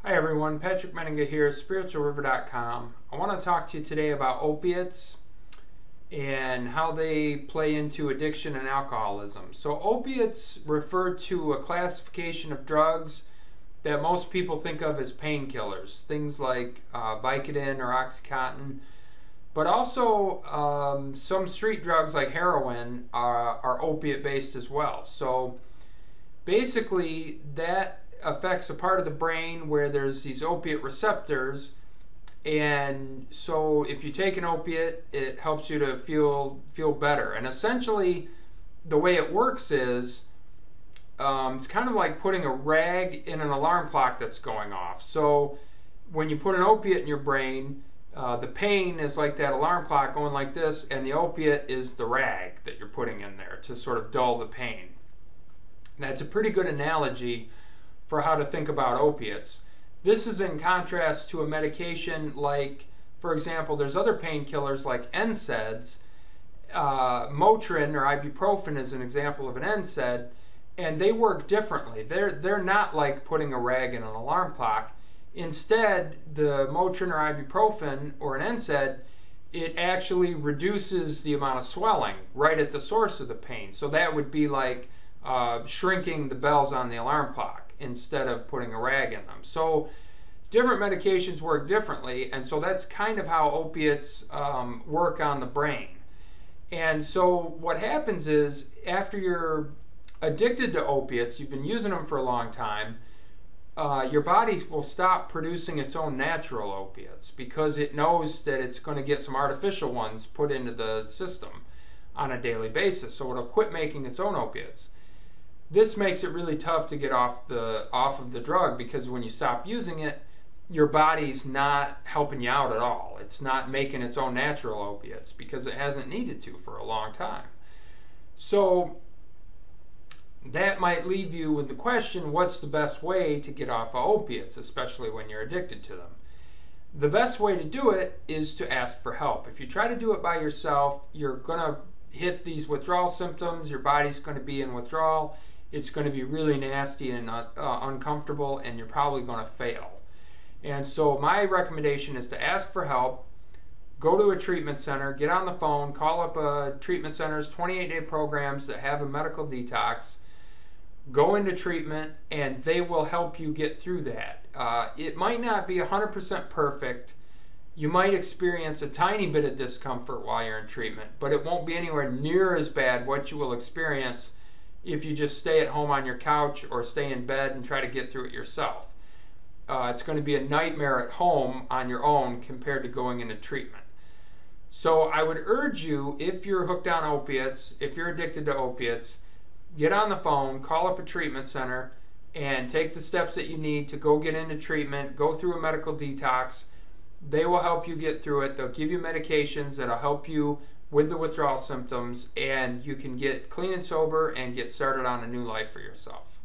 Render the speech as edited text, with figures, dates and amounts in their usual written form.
Hi everyone, Patrick Meninga here, spiritualriver.com. I want to talk to you today about opiates and how they play into addiction and alcoholism. So opiates refer to a classification of drugs that most people think of as painkillers, things like Vicodin or Oxycontin, but also some street drugs like heroin are opiate based as well. So basically that affects a part of the brain where there's these opiate receptors, and so if you take an opiate, it helps you to feel better. And essentially the way it works is it's kind of like putting a rag in an alarm clock that's going off. So when you put an opiate in your brain, the pain is like that alarm clock going like this, and the opiate is the rag that you're putting in there to sort of dull the pain. That's a pretty good analogy for how to think about opiates. This is in contrast to a medication like, for example, there's other painkillers like NSAIDs. Motrin or ibuprofen is an example of an NSAID, and they work differently. They're not like putting a rag in an alarm clock. Instead, the Motrin or ibuprofen or an NSAID, it actually reduces the amount of swelling right at the source of the pain. So that would be like shrinking the bells on the alarm clock instead of putting a rag in them. So different medications work differently, and so that's kind of how opiates work on the brain. And so what happens is, after you're addicted to opiates, you've been using them for a long time, your body will stop producing its own natural opiates because it knows that it's going to get some artificial ones put into the system on a daily basis. So it'll quit making its own opiates. This makes it really tough to get off of the drug, because when you stop using it, your body's not helping you out at all. It's not making its own natural opiates because it hasn't needed to for a long time. So that might leave you with the question, what's the best way to get off of opiates, especially when you're addicted to them? The best way to do it is to ask for help. If you try to do it by yourself, you're going to hit these withdrawal symptoms. Your body's going to be in withdrawal. It's going to be really nasty and uncomfortable, and you're probably going to fail. And so my recommendation is to ask for help, go to a treatment center, get on the phone, call up a treatment center's 28-day programs that have a medical detox, go into treatment, and they will help you get through that. It might not be 100% perfect. You might experience a tiny bit of discomfort while you're in treatment, but it won't be anywhere near as bad what you will experience if you just stay at home on your couch or stay in bed and try to get through it yourself. It's going to be a nightmare at home on your own compared to going into treatment. So I would urge you, if you're hooked on opiates, if you're addicted to opiates, get on the phone, call up a treatment center, and take the steps that you need to go get into treatment, go through a medical detox. They will help you get through it. They'll give you medications that'll help you with the withdrawal symptoms, and you can get clean and sober and get started on a new life for yourself.